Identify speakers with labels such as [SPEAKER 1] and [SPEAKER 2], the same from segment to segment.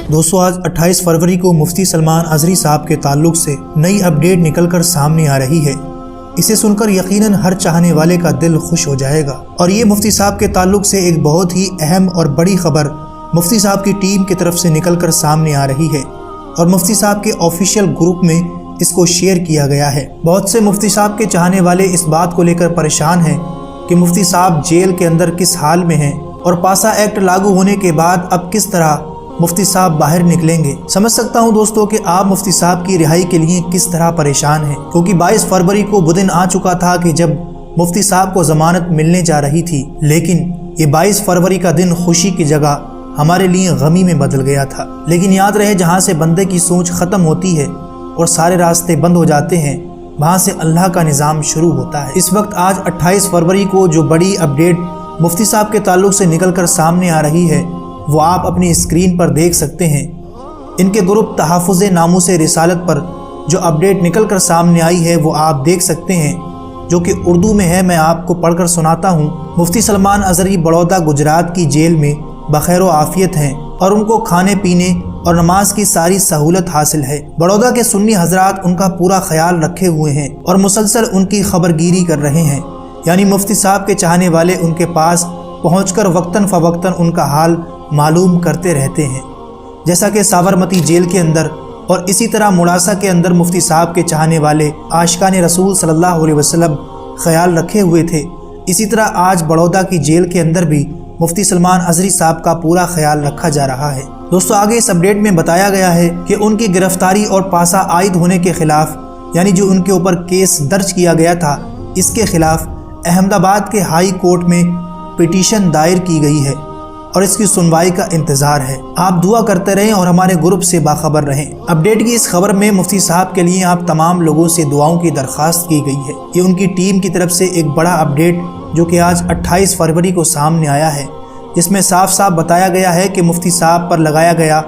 [SPEAKER 1] दोस्तों आज 28 फरवरी को मुफ्ती सलमान अजहरी साहब के ताल्लुक से नई अपडेट निकलकर सामने आ रही है। इसे सुनकर यकीनन हर चाहने वाले का दिल खुश हो जाएगा। और ये मुफ्ती साहब के ताल्लुक से एक बहुत ही अहम और बड़ी खबर मुफ्ती साहब की टीम की तरफ से निकलकर सामने आ रही है और मुफ्ती साहब के ऑफिशियल ग्रुप में इसको शेयर किया गया है। बहुत से मुफ्ती साहब के चाहने वाले इस बात को लेकर परेशान हैं कि मुफ्ती साहब जेल के अंदर किस हाल में हैं और पासा एक्ट लागू होने के बाद अब किस तरह मुफ्ती साहब बाहर निकलेंगे। समझ सकता हूं दोस्तों कि आप मुफ्ती साहब की रिहाई के लिए किस तरह परेशान हैं, क्योंकि 22 फरवरी को वो दिन आ चुका था कि जब मुफ्ती साहब को ज़मानत मिलने जा रही थी, लेकिन ये 22 फरवरी का दिन खुशी की जगह हमारे लिए गमी में बदल गया था। लेकिन याद रहे, जहाँ से बंदे की सोच ख़त्म होती है और सारे रास्ते बंद हो जाते हैं, वहाँ से अल्लाह का निज़ाम शुरू होता है। इस वक्त आज 28 फरवरी को जो बड़ी अपडेट मुफ्ती साहब के ताल्लुक से निकल कर सामने आ रही है वो आप अपनी स्क्रीन पर देख सकते हैं। इनके ग्रुप तहफ़्फ़ुज़ नामूस रिसालत पर जो अपडेट निकल कर सामने आई है वो आप देख सकते हैं, जो कि उर्दू में है। मैं आपको पढ़कर सुनाता हूँ। मुफ्ती सलमान अजहरी बड़ौदा गुजरात की जेल में बखैर व आफियत हैं और उनको खाने पीने और नमाज की सारी सहूलत हासिल है। बड़ौदा के सुन्नी हजरात उनका पूरा ख्याल रखे हुए हैं और मुसलसल उनकी खबरगिरी कर रहे हैं। यानी मुफ्ती साहब के चाहने वाले उनके पास पहुँचकर वक्तन फ़वक्तन उनका हाल मालूम करते रहते हैं। जैसा कि साबरमती जेल के अंदर और इसी तरह मुड़ासा के अंदर मुफ्ती साहब के चाहने वाले आशिकाने रसूल सल्लल्लाहु अलैहि वसल्लम ख्याल रखे हुए थे, इसी तरह आज बड़ौदा की जेल के अंदर भी मुफ्ती सलमान अजहरी साहब का पूरा ख्याल रखा जा रहा है। दोस्तों आगे इस अपडेट में बताया गया है कि उनकी गिरफ्तारी और पासा आयद होने के खिलाफ, यानी जो उनके ऊपर केस दर्ज किया गया था, इसके खिलाफ अहमदाबाद के हाई कोर्ट में पिटीशन दायर की गई है और इसकी सुनवाई का इंतज़ार है। आप दुआ करते रहें और हमारे ग्रुप से बाखबर रहें। अपडेट की इस खबर में मुफ्ती साहब के लिए आप तमाम लोगों से दुआओं की दरख्वास्त की गई है। ये उनकी टीम की तरफ से एक बड़ा अपडेट जो कि आज 28 फरवरी को सामने आया है, जिसमें साफ साफ बताया गया है कि मुफ्ती साहब पर लगाया गया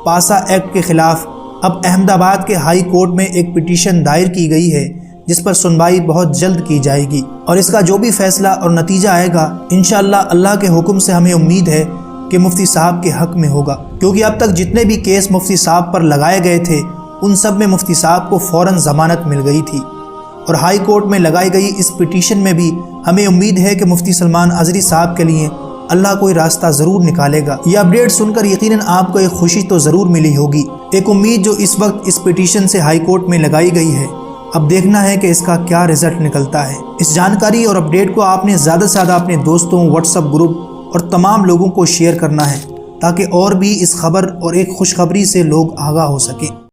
[SPEAKER 1] पासा एक्ट के खिलाफ अब अहमदाबाद के हाई कोर्ट में एक पिटीशन दायर की गई है, जिस पर सुनवाई बहुत जल्द की जाएगी और इसका जो भी फैसला और नतीजा आएगा इंशाअल्लाह अल्लाह के हुक्म से हमें उम्मीद है कि मुफ्ती साहब के हक में होगा। क्योंकि अब तक जितने भी केस मुफ्ती साहब पर लगाए गए थे उन सब में मुफ्ती साहब को फ़ौरन ज़मानत मिल गई थी और हाई कोर्ट में लगाई गई इस पिटीशन में भी हमें उम्मीद है कि मुफ्ती सलमान अजहरी साहब के लिए अल्लाह कोई रास्ता ज़रूर निकालेगा। यह अपडेट सुनकर यकीनन आपको एक खुशी तो ज़रूर मिली होगी, एक उम्मीद जो इस वक्त इस पिटीशन से हाई कोर्ट में लगाई गई है। अब देखना है कि इसका क्या रिजल्ट निकलता है। इस जानकारी और अपडेट को आपने ज़्यादा से ज़्यादा अपने दोस्तों, व्हाट्सएप ग्रुप और तमाम लोगों को शेयर करना है, ताकि और भी इस खबर और एक खुशखबरी से लोग आगाह हो सकें।